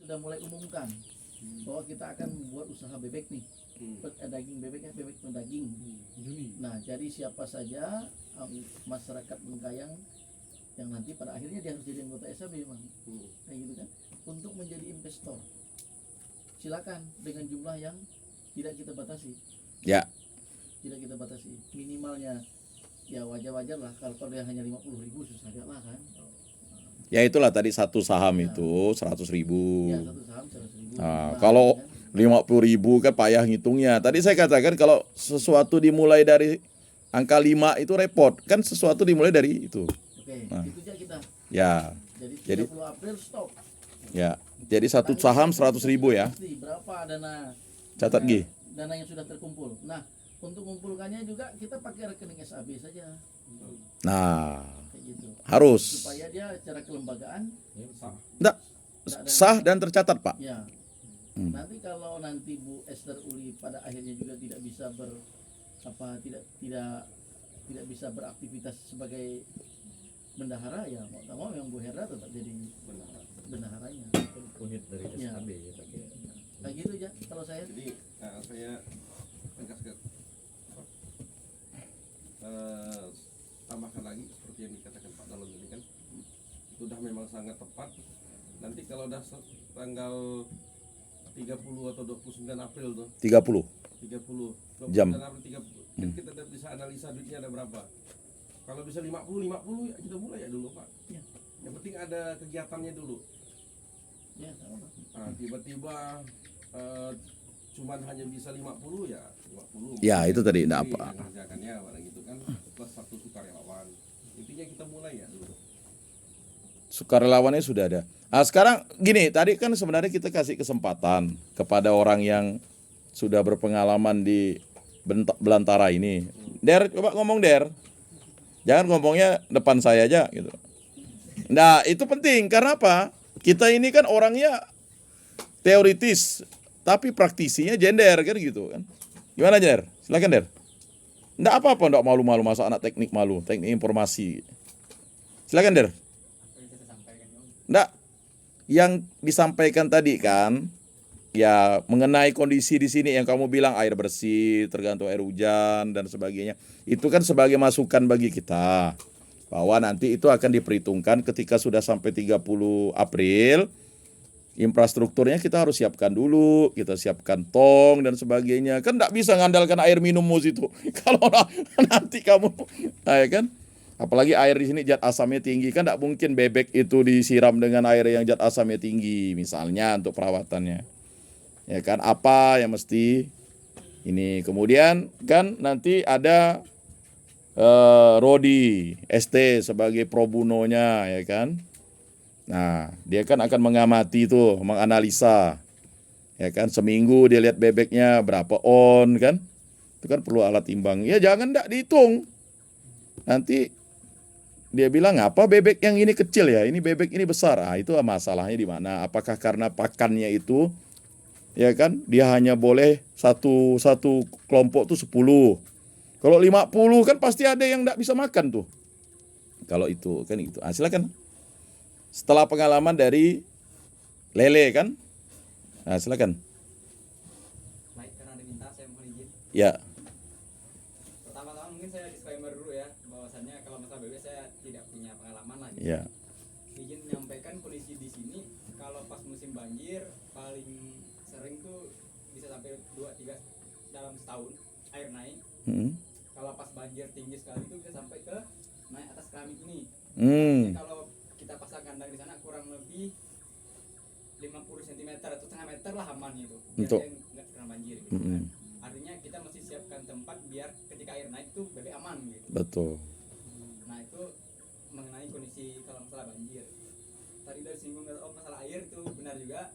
sudah mulai umumkan bahwa kita akan membuat usaha bebek nih, daging bebek daging. Nah, jadi siapa saja masyarakat Bengkayang yang nanti pada akhirnya dia harus jadi anggota SAB memang, kayak gitu kan, untuk menjadi investor, silakan dengan jumlah yang tidak kita batasi. Ya. Tidak kita batasi, minimalnya ya wajar-wajar lah, kalau dia hanya 50.000 susah agak lah kan. Ya itulah tadi satu saham Ya. itu 100.000. Ya, satu saham 100.000. Nah, kalau kan 50.000 kan payah ngitungnya. Tadi saya katakan kalau sesuatu dimulai dari angka 5 itu repot. Kan sesuatu dimulai dari itu. Oke, itu aja kita. Ya. Jadi 30 April stop. Ya. Jadi satu saham 100.000 ya. Berapa dana? Catat Gi. Dana yang sudah terkumpul. Nah, untuk mengumpulkannya juga kita pakai rekening SAB saja. Nah, Kayak gitu. harus. Supaya dia secara kelembagaan Enggak, sah dan tercatat, Pak. ya. Nanti kalau nanti Bu Esther Uli pada akhirnya juga tidak bisa tidak bisa beraktivitas sebagai bendahara, ya mau tak mau yang Bu Herda tetap jadi bendaharanya. Unit dari SAB ya. Kayak gitu aja kalau saya. Jadi saya tegaskan, tambahkan lagi seperti yang dikatakan Pak Dalon tadi kan, sudah memang sangat tepat. Nanti kalau udah tanggal 30 atau 29 April tuh 30 jam. April 30 kan kita bisa analisa duitnya ada berapa. Kalau bisa 50 ya kita mulai ya dulu Pak ya. Yang penting ada kegiatannya dulu Ya, nah, tiba-tiba cuman hanya bisa 50 ya 50 Ya, itu tadi enggak apa. yang ngerjakannya barang gitu kan, plus satu sukarelawan. Intinya kita mulai ya dulu. Sukarelawannya sudah ada. Nah, sekarang gini, tadi kan sebenarnya kita kasih kesempatan kepada orang yang sudah berpengalaman di belantara ini. Der, coba ngomong Der. Jangan ngomongnya depan saya aja gitu. Nah, itu penting karena apa? Kita ini kan orangnya teoritis, tapi praktisinya gender kan gitu kan. Gimana Der? Silakan Der. Enggak apa-apa, enggak malu-malu, masa anak teknik malu, teknik informasi. Silakan Der. Enggak, yang disampaikan tadi kan, ya mengenai kondisi di sini yang kamu bilang air bersih, tergantung air hujan dan sebagainya. Itu kan sebagai masukan bagi kita. Bahwa nanti itu akan diperhitungkan ketika sudah sampai 30 April. Infrastrukturnya kita harus siapkan dulu, kita siapkan tong dan sebagainya. Kan enggak bisa ngandalkan air minum itu. Kalau nanti kamu, ya kan? Apalagi air di sini zat asamnya tinggi, kan enggak mungkin bebek itu disiram dengan air yang zat asamnya tinggi, misalnya untuk perawatannya. Ya kan, apa yang mesti ini. Kemudian kan nanti ada Rodi ST sebagai probunonya, ya kan. Nah, dia kan akan mengamati itu, menganalisa. Ya kan, seminggu dia lihat bebeknya berapa on kan. Itu kan perlu alat timbang. Ya jangan enggak dihitung. Nanti dia bilang, apa bebek yang ini kecil ya, ini bebek ini besar. Ah, itu masalahnya di mana? Apakah karena pakannya itu, ya kan, dia hanya boleh satu kelompok tuh 10. Kalau 50 kan pasti ada yang enggak bisa makan tuh. Kalau itu kan itu. Ah, silakan. Setelah pengalaman dari lele kan. Nah, silakan. Baik, karena diminta saya mohon izin. Ya. Pertama-tama mungkin saya disclaimer dulu ya, bahwasannya kalau masalah bebek saya tidak punya pengalaman lah gitu. Ya. Izin menyampaikan kondisi di sini kalau pas musim banjir paling sering tuh bisa sampai 2-3 dalam setahun air naik. Kalau pas banjir tinggi sekali itu bisa sampai ke naik atas keramik ini. Jadi kalau kita pasang kandang di sana kurang lebih 50 cm atau setengah meter lah aman gitu. Biar Untuk dia nggak kena banjir gitu kan. Artinya kita mesti siapkan tempat biar ketika air naik tuh bebek aman gitu. Betul. Nah itu mengenai kondisi kalau masalah banjir. Tadi dari singgung masalah air itu benar juga.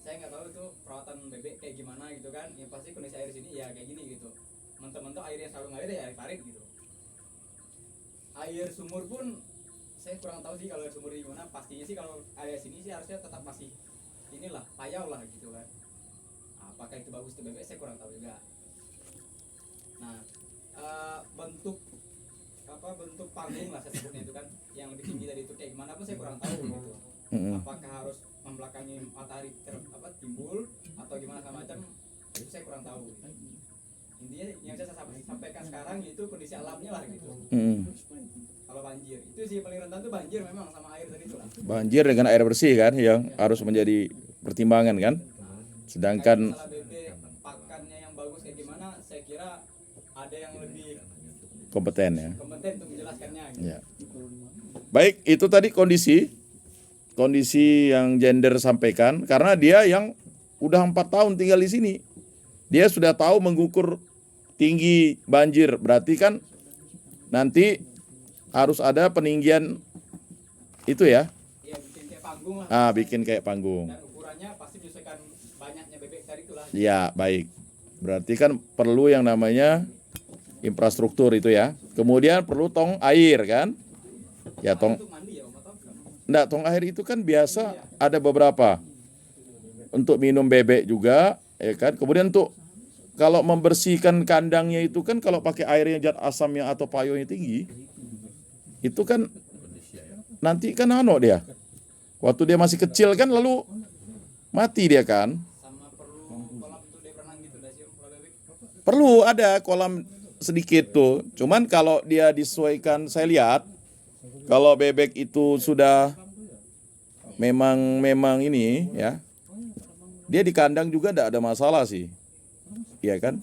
Saya nggak tahu itu perawatan bebek kayak gimana gitu kan. Yang pasti kondisi air sini ya kayak gini gitu. Mentok-mentok air yang selalu ngalir ya air parit gitu. Air sumur pun saya kurang tahu sih kalau air sumur di mana. Pastinya sih kalau area sini sih harusnya tetap masih inilah payau lah gitu kan. Apakah itu bagus untuk bebek saya kurang tahu juga. Nah bentuk farming lah saya sebutnya itu kan yang lebih tinggi dari itu kayak gimana pun saya kurang tahu gitu. Apakah harus membelakangi matahari timbul atau gimana sama macam, itu saya kurang tahu. Intinya yang saya sampaikan sekarang itu kondisi alamnya lah gitu. Kalau banjir itu sih paling rentan tuh banjir memang sama air tadi itu lah. Banjir dengan air bersih kan yang harus menjadi pertimbangan kan. Sedangkan Masalah bebek pakannya yang bagus kayak gimana, saya kira ada yang lebih kompeten ya. kompeten untuk menjelaskannya gitu. Ya. Baik, itu tadi kondisi yang gender sampaikan karena dia yang udah 4 tahun tinggal di sini. Dia sudah tahu mengukur tinggi banjir, berarti kan nanti harus ada peninggian itu ya. Iya, bikin kayak panggung lah. Bikin kayak panggung. Dan ukurannya pasti menyesuaikan banyaknya bebek tadi itu lah. Ya, baik. Berarti kan perlu yang namanya infrastruktur itu ya. Kemudian perlu tong air kan? Ya, tong Untuk mandi ya, Om, atau enggak? enggak, tong air itu kan biasa ada beberapa. Untuk minum bebek juga, ya kan? Kemudian untuk kalau membersihkan kandangnya itu kan kalau pakai air yang zat asamnya atau payungnya tinggi, itu kan nanti kan dia. Waktu dia masih kecil kan lalu mati dia kan. Sama perlu kolam untuk dia berenang gitu dah sih, Om, kalau bebek. Perlu ada kolam sedikit tuh. Cuman kalau dia disesuaikan, saya lihat kalau bebek itu sudah memang ini ya, dia di kandang juga tidak ada masalah sih, iya kan?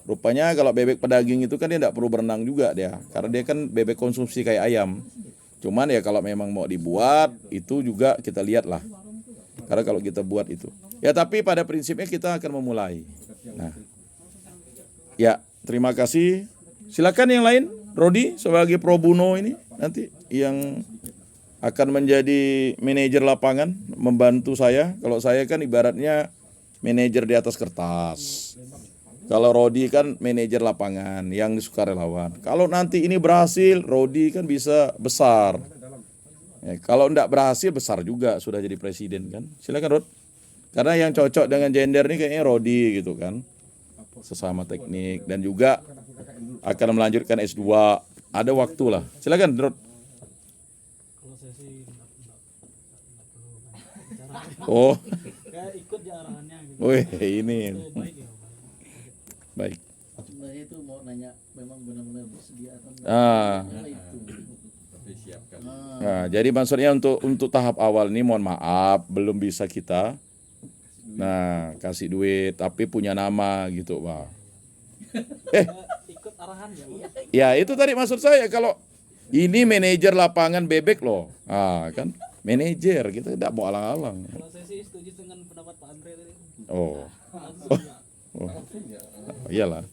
Rupanya kalau bebek pedaging itu kan dia tidak perlu berenang juga dia, karena dia kan bebek konsumsi kayak ayam. Cuman ya kalau memang mau dibuat itu juga kita lihat lah, karena kalau kita buat itu, ya tapi pada prinsipnya kita akan memulai. Nah, ya terima kasih. Silakan yang lain, Rodi sebagai pro bono ini nanti yang akan menjadi manajer lapangan membantu saya. Kalau saya kan ibaratnya manajer di atas kertas. Kalau Rodi kan manajer lapangan yang sukarelawan. Kalau nanti ini berhasil, Rodi kan bisa besar. Ya, kalau enggak berhasil besar juga sudah jadi presiden kan. Silakan Rod. Karena yang cocok dengan gender ini kayaknya Rodi gitu kan. Sesama teknik dan juga akan melanjutkan S2. Ada waktu lah. Silakan Rod. Kalau saya sih enggak perlu Oh, kayak ikut di arahannya gitu. wih ini Itu baik ya. baik. Sebenarnya itu mau nanya memang benar-benar bersedia atau enggak. Ah. Itu. Disiapkan. Nah, jadi maksudnya untuk tahap awal ini mohon maaf belum bisa kita kasih duit tapi punya nama gitu, Pak. Ikut arahan ya. Bang. Ya, itu tadi maksud saya kalau ini manajer lapangan bebek loh. Kan manajer kita tidak mau alang-alang. Kalau saya sih setuju dengan pendapat Pak Andre tadi. Oh, Langsung ya. iyalah.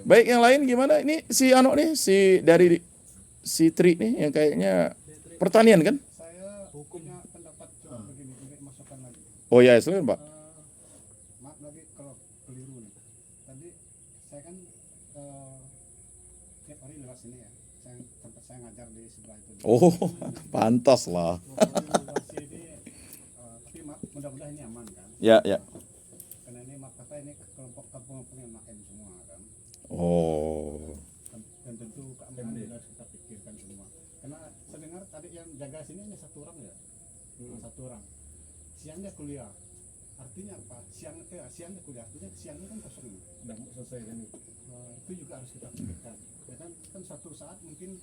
Baik, yang lain gimana? Ini si Ano nih, si Tri nih yang kayaknya pertanian kan? Saya punya pendapat cuma begini, ini masukan lagi. Oh ya, silakan Pak. Maaf lagi kalau keliru nih. Tadi saya kan tiap hari lewat sini ya. Tempat saya ngajar di sebelah itu. Oh, pantas lah. Lewat sini, tapi maaf, mudah-mudahan ini aman kan. Ya, ya. Karena ini maaf kata ini kelompok kampung-kampung yang makan semua kan. Oh. Dan tentu keamanan juga harus kita pikirkan semua. Karena saya dengar tadi yang jaga sini hanya satu orang ya. Satu orang. Siang dia kuliah. Artinya apa? Siang dia kuliah. Artinya siangnya kan kosong. Udah selesai kan? Itu juga harus kita pikirkan. Ya kan suatu saat mungkin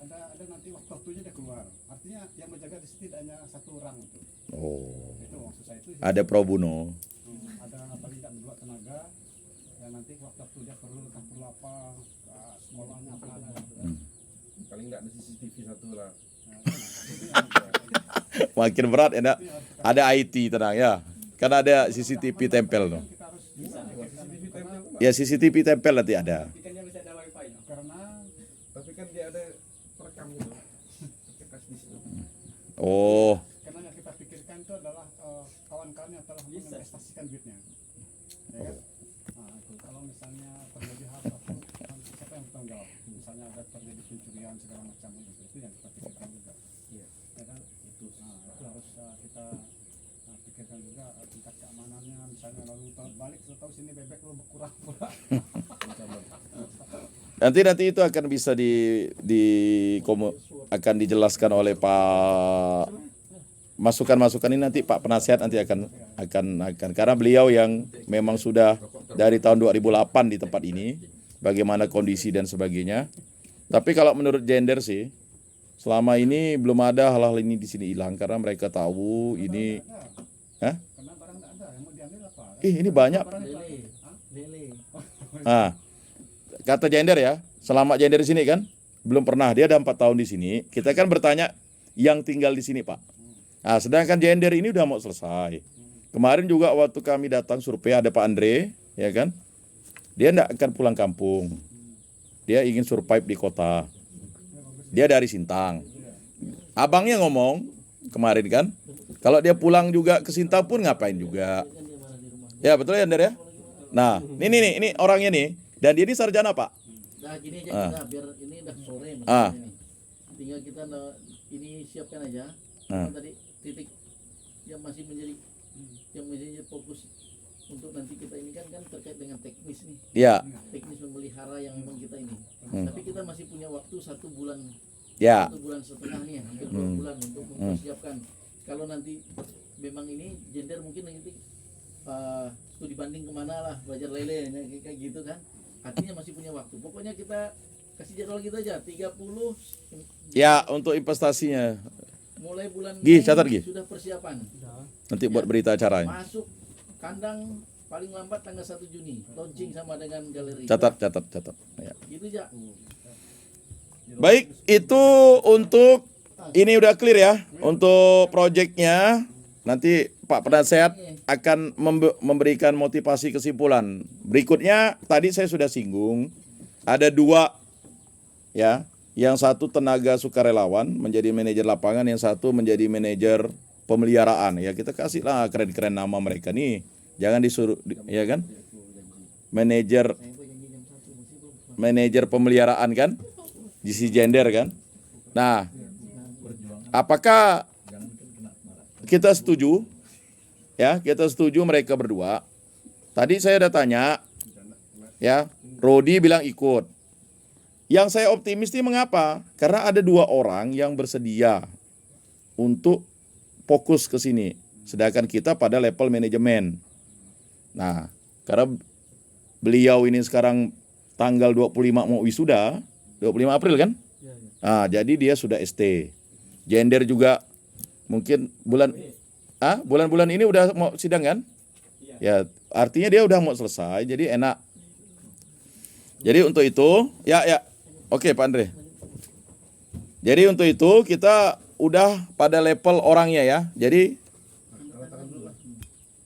ada nanti waktunya dia keluar. Artinya yang menjaga di sini tidak hanya satu orang itu. Oh. Itu maksud saya itu. Ada pro bono. Ada paling tidak dua tenaga. Yang nanti waktu dia perlu apa sekolahnya apa ada. Paling nggak ada CCTV satu lah. Makin berat ya, ada IT tenang ya. Kan ada CCTV tempel tuh. Kita harus CCTV tempel tuh, Pak. Ya CCTV tempel nanti ada. Tapi kan dia bisa ada wifi no? karena Tapi kan dia ada perekam gitu. Kita di situ. Oh, karena yang kita pikirkan itu adalah kawan-kawan yang telah menginvestasikan duitnya. Ya kan? Nah, itu kalau misalnya terjadi hal atau siapa yang bertanggung jawab? Misalnya ada terjadi pencurian segala macam itu yang kita pikirkan juga. Iya. Ya kan? Itu harus kita pikirkan juga tingkat keamanannya. Misalnya lalu balik tahu sini bebek lu berkurang pula. nanti itu akan bisa akan dijelaskan oleh Pak masukan-masukan ini nanti Pak Penasihat nanti akan karena beliau yang memang sudah dari tahun 2008 di tempat ini, bagaimana kondisi dan sebagainya. Tapi kalau menurut gender sih, selama ini belum ada hal-hal ini di sini hilang karena mereka tahu ini. Hah? Karena barang nggak ada, yang mau diambil apa? Ini banyak. Barang itu Lele. Hah? Lele. Ah, kata gender ya, selama gender di sini kan belum pernah, dia ada 4 tahun di sini. Kita kan bertanya yang tinggal di sini Pak. Nah, sedangkan gender ini udah mau selesai. Kemarin juga waktu kami datang survei ada Pak Andre, ya kan? Dia enggak akan pulang kampung. Dia ingin survive di kota. Dia dari Sintang. Abangnya ngomong kemarin kan, kalau dia pulang juga ke Sintang pun ngapain juga. Ya betul ya Andre ya? Nah, ini orangnya nih. Dan dia ini sarjana Pak. Nah gini aja kita biar ini udah sore Ah. ini. Tinggal kita ini siapkan aja. Ah. Tadi titik yang masih menjadi fokus untuk nanti kita ini kan terkait dengan teknis nih. Ya, Teknis memelihara yang memang kita ini. Hmm. Tapi kita masih punya waktu 1 bulan. ya. 1 bulan setengah nih, hampir 2 bulan untuk mempersiapkan. Kalau nanti memang ini gender mungkin nanti studi banding kemana lah, belajar lele kayak gitu kan. Artinya masih punya waktu. Pokoknya kita kasih jadwal gitu aja 30 Ya, untuk investasinya. mulai bulan Gi, Mei catat, Gi. sudah persiapan. Nanti buat berita acaranya. Masuk kandang paling lambat tanggal 1 Juni. Launching sama dengan galeri. Catat. Ya. Gitu aja. Baik, itu untuk ini udah clear ya. Untuk proyeknya nanti Pak Penasehat akan memberikan motivasi kesimpulan. Berikutnya tadi saya sudah singgung ada 2 ya. Yang satu tenaga sukarelawan menjadi manajer lapangan, yang satu menjadi manajer pemeliharaan. Ya kita kasihlah keren-keren nama mereka nih. Jangan disuruh ya kan? Manajer pemeliharaan kan? GC gender kan? Nah, apakah kita setuju? Ya, kita setuju mereka berdua. Tadi saya udah tanya, ya, Rodi bilang ikut. Yang saya optimis ini mengapa? Karena ada 2 orang yang bersedia untuk fokus ke sini. Sedangkan kita pada level manajemen. Nah, karena beliau ini sekarang tanggal 25 mau wisuda, 25 April kan? Nah, jadi dia sudah ST. Gender juga mungkin bulan-bulan ini udah mau sidang kan? Ya, artinya dia udah mau selesai, jadi enak. Jadi untuk itu, ya. Oke Pak Andre. Jadi untuk itu kita udah pada level orangnya ya. Jadi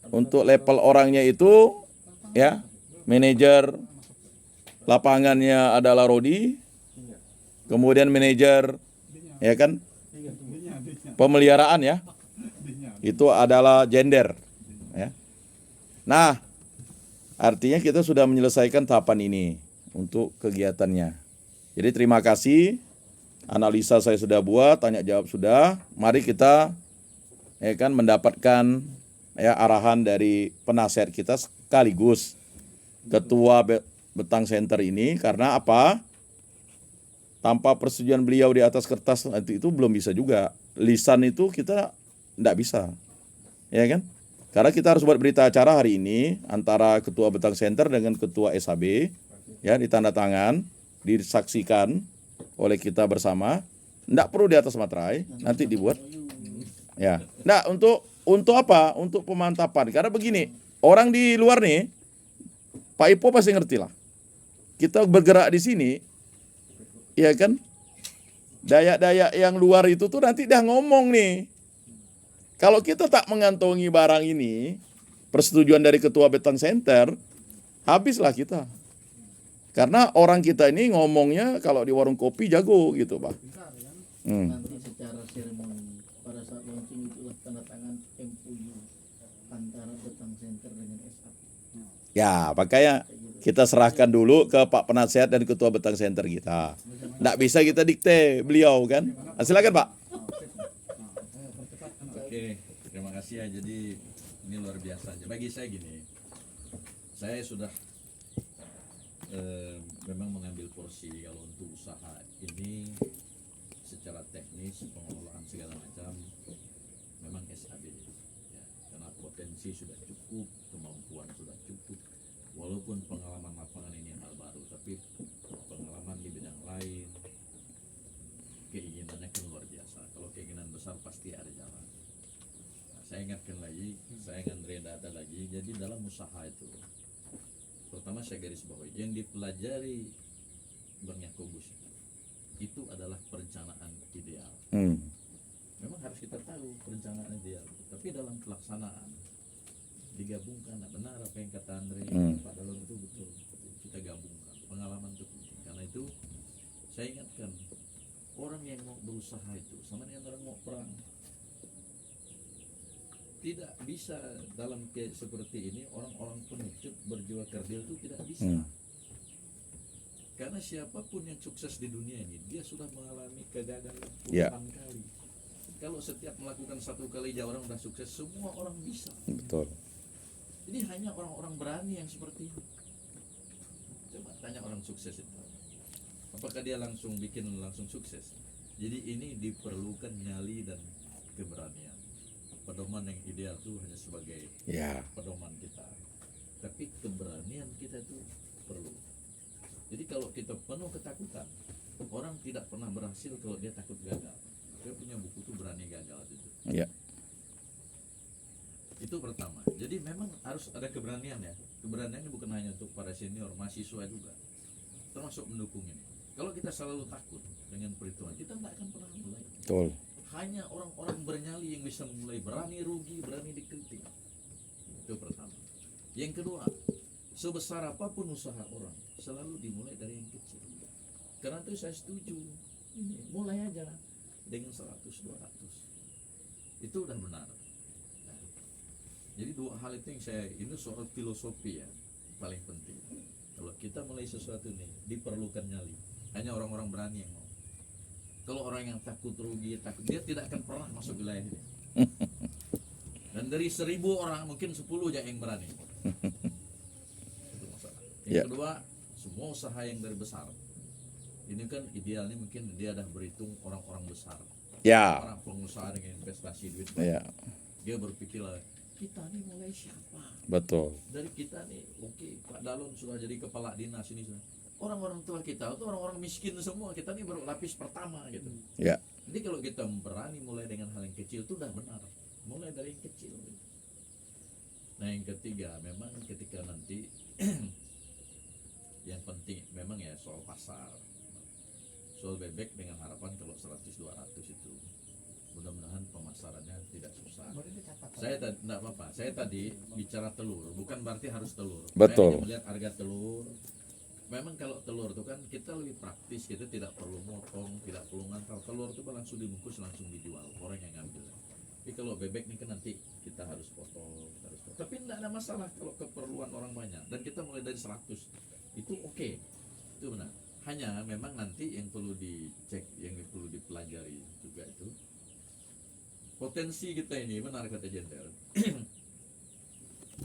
untuk level orangnya itu ya, manajer lapangannya adalah Rodi. Kemudian manajer ya kan? Pemeliharaan ya. Itu adalah gender ya. Nah, artinya kita sudah menyelesaikan tahapan ini untuk kegiatannya. Jadi terima kasih, analisa saya sudah buat, tanya jawab sudah. Mari kita ya kan mendapatkan ya arahan dari penasehat kita sekaligus ketua Betang Center ini. Karena apa? Tanpa persetujuan beliau di atas kertas nanti itu belum bisa juga. Lisan itu kita enggak bisa. Ya kan? Karena kita harus buat berita acara hari ini antara ketua Betang Center dengan ketua SHB ya, ditandatangan, disaksikan oleh kita bersama. Enggak perlu di atas materai, nanti dibuat. Ya. Nah, untuk apa? Untuk pemantapan. Karena begini, orang di luar nih, Pak Ipo pasti ngerti lah. Kita bergerak di sini, ya kan? Dayak-dayak yang luar itu tuh nanti dah ngomong nih. Kalau kita tak mengantongi barang ini, persetujuan dari ketua Betang Center, habislah kita. Karena orang kita ini ngomongnya kalau di warung kopi jago gitu Pak. Nanti secara seremoni pada saat launching itulah tanda tangan MOU antara Betang Center dengan SAP. Ya, makanya kita serahkan dulu ke Pak Penasehat dan ketua Betang Center kita. Nggak bisa kita dikte beliau kan. Silakan Pak. Oke, terima kasih ya. Jadi ini luar biasa aja. Bagi saya gini, saya sudah memang mengambil porsi kalau untuk usaha ini secara teknis, pengelolaan segala macam, memang SAB ya, karena potensi sudah cukup, kemampuan sudah cukup, walaupun pengalaman lapangan ini hal baru, tapi pengalaman di bidang lain, keinginannya kan luar biasa. Kalau keinginan besar pasti ada jalan. Nah, saya ingatkan lagi, saya Andre data lagi, jadi dalam usaha itu pertama saya garis bawahi yang dipelajari Bang Yakobus itu adalah perencanaan ideal. Memang harus kita tahu perencanaan ideal, tapi dalam pelaksanaan digabungkan. Nah, benar apa yang kata Andre, Pak Dalon itu betul, kita gabungkan. Pengalaman itu penting. Karena itu saya ingatkan, orang yang mau berusaha itu sama dengan orang mau perang. Tidak bisa dalam kayak seperti ini orang-orang pengecut berjiwa kerdil itu tidak bisa. Karena siapapun yang sukses di dunia ini, dia sudah mengalami kegagalan puluhan kali. Kalau setiap melakukan satu kali aja orang sudah sukses, semua orang bisa. Betul. Jadi hanya orang-orang berani yang seperti itu. Coba tanya orang sukses itu, apakah dia langsung bikin langsung sukses? Jadi ini diperlukan nyali dan keberanian. Pedoman yang ideal itu hanya sebagai pedoman kita, tapi keberanian kita itu perlu. Jadi kalau kita penuh ketakutan, orang tidak pernah berhasil kalau dia takut gagal. Saya punya buku itu Berani Gagal itu. Iya. Itu pertama. Jadi memang harus ada keberanian ya. Keberanian ini bukan hanya untuk para senior, mahasiswa juga, termasuk mendukung ini. Kalau kita selalu takut dengan perhitungan, kita tidak akan pernah mulai. Betul. Hanya orang-orang bernyali yang bisa memulai, berani rugi, berani dikritik. Itu pertama. Yang kedua, sebesar apapun usaha orang, selalu dimulai dari yang kecil. Karena itu saya setuju. Ini mulai aja dengan 100, 200. Itu udah benar. Nah, jadi dua hal itu yang saya, ini soal filosofi ya, paling penting. Kalau kita mulai sesuatu nih, diperlukan nyali. Hanya orang-orang berani yang mau. Kalau orang yang takut rugi, takut, dia tidak akan pernah masuk wilayah ini. Dan dari 1000 orang mungkin 10 aja yang berani. Itu masalah. Yang kedua, semua usaha yang dari besar. Ini kan idealnya mungkin dia dah berhitung orang-orang besar. Ya. Orang pengusaha dengan investasi duit. Ya. Dia berpikirlah, kita nih mulai siapa? Betul. Dari kita nih, oke, Pak Dalon sudah jadi kepala dinas ini sudah. Orang-orang tua kita itu orang-orang miskin semua, kita nih baru lapis pertama gitu. Ya. Jadi kalau kita berani mulai dengan hal yang kecil itu udah benar, mulai dari yang kecil gitu. Nah yang ketiga memang ketika nanti yang penting memang ya soal pasar, soal bebek dengan harapan kalau 100-200 itu mudah-mudahan pemasarannya tidak susah. Saya tidak apa-apa, saya tadi bicara telur, bukan berarti harus telur. Betul. Saya hanya melihat harga telur. Memang kalau telur itu kan kita lebih praktis, kita tidak perlu motong, tidak perlu ngantar. Telur itu langsung dibungkus, langsung dijual, orang yang ngambil. Tapi kalau bebek ini kan nanti kita harus potong, Tapi tidak ada masalah kalau keperluan orang banyak. Dan kita mulai dari 100, itu oke, itu benar. Hanya memang nanti yang perlu dicek, yang perlu dipelajari juga itu potensi kita ini, benar kata Jenderal.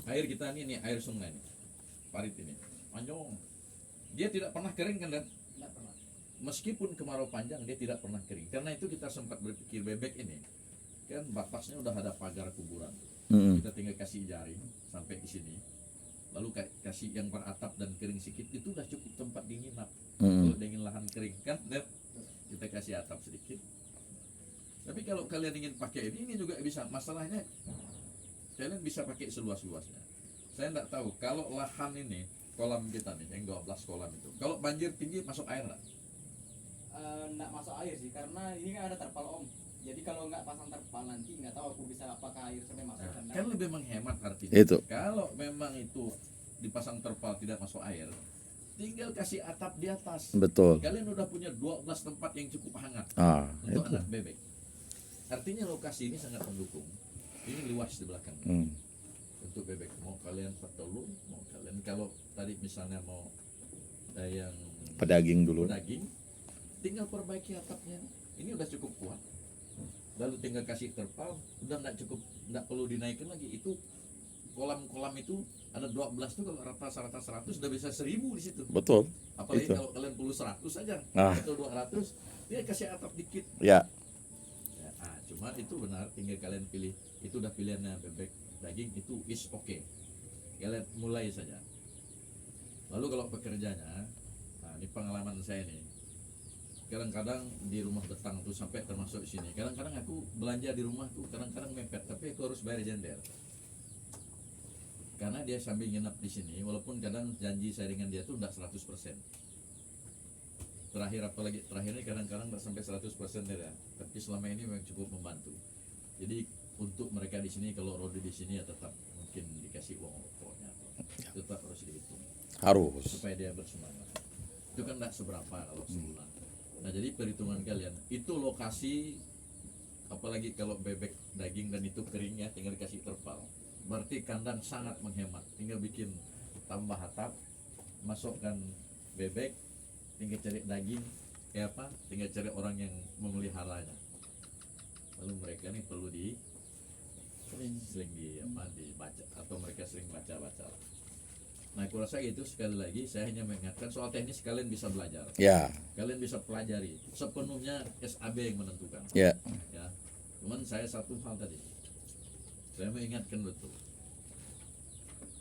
Air kita ini air sungai ini, parit ini, panjang. Dia tidak pernah kering kan, Dan? Tidak pernah. Meskipun kemarau panjang dia tidak pernah kering. Karena itu kita sempat berpikir bebek ini kan batasnya udah ada pagar kuburan. Kita tinggal kasih jaring sampai di sini. Lalu kasih yang beratap dan kering sedikit, itu udah cukup tempat dinginap. Kalau ingin lahan kering kan, Dan? Kita kasih atap sedikit. Tapi kalau kalian ingin pakai ini juga bisa. Masalahnya kalian bisa pakai seluas-luasnya. Saya tidak tahu kalau lahan ini kolam kita nih yang 12 kolam itu, kalau banjir tinggi masuk air nggak? Nggak masuk air sih, karena ini kan ada terpal om. Jadi kalau nggak pasang terpal nanti nggak tahu aku bisa apakah air sampai masuk Nah, kan. kan lebih menghemat artinya. Itu. Kalau memang itu dipasang terpal tidak masuk air, tinggal kasih atap di atas. Betul. Kalian udah punya 12 tempat yang cukup hangat Itu. untuk anak bebek. Artinya lokasi ini sangat mendukung. Ini luas di belakang. Untuk bebek, mau kalian petelur, mau kalian kalau tadi misalnya mau yang Pedaging dulu. pedaging, tinggal perbaiki atapnya. Ini udah cukup kuat. Lalu tinggal kasih terpal, udah nggak cukup, nggak perlu dinaikkan lagi. Itu kolam-kolam itu ada 12 tuh, kalau rata-rata 100 udah bisa 1000 di situ. Betul. Apalagi Itu. kalau kalian perlu 100 aja Ah. atau 200, dia kasih atap dikit. Ya. Ya, cuma itu benar, tinggal kalian pilih. Itu udah pilihannya bebek daging, itu is okay, kalian mulai saja. Lalu kalau pekerjanya, nah ini pengalaman saya nih, kadang-kadang di rumah betang tuh sampai termasuk sini, kadang-kadang aku belanja di rumah tuh kadang-kadang mepet, tapi aku harus bayar jender karena dia sambil nginap di sini, walaupun kadang janji saya dengan dia tuh enggak 100%. Apalagi terakhir ini kadang-kadang nggak sampai 100% ya, tapi selama ini memang cukup membantu. Jadi untuk mereka di sini, kalau Rodi di sini ya tetap mungkin dikasih uang rokoknya, tetap harus dihitung Harus. supaya dia bersemangat. Itu kan nggak seberapa kalau sebulan. Nah jadi perhitungan kalian itu lokasi, apalagi kalau bebek daging dan itu keringnya tinggal dikasih terpal, berarti kandang sangat menghemat. Tinggal bikin tambah atap, masukkan bebek, tinggal cari daging, tinggal cari orang yang memeliharanya. Lalu mereka nih perlu sering dibaca, atau mereka sering baca-baca. Nah aku rasa itu, sekali lagi saya hanya mengingatkan soal teknis, kalian bisa belajar, Ya, kalian bisa pelajari, sepenuhnya SAB yang menentukan. ya. Ya, cuman saya satu hal tadi, saya mengingatkan betul,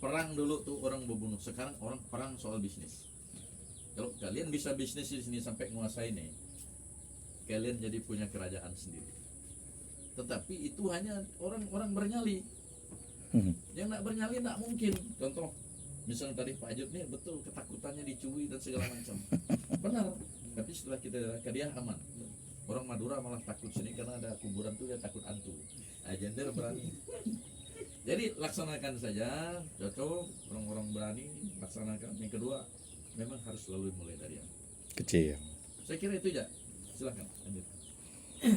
perang dulu tuh orang membunuh, sekarang orang perang soal bisnis. Kalau kalian bisa bisnis di sini sampai menguasai nih, kalian jadi punya kerajaan sendiri. Tetapi itu hanya orang-orang bernyali. Yang nak bernyali nak mungkin. Contoh, misalnya tadi Pak Ajud nih betul ketakutannya dicuri dan segala macam. Benar. Tapi setelah kita ke dia aman. Orang Madura malah takut sini karena ada kuburan tuh, dia takut hantu. Jender berani. Jadi laksanakan saja, cocok, orang-orang berani laksanakan. Yang kedua, memang harus selalu mulai dari yang Kecil. saya kira itu ya. Silakan lanjut.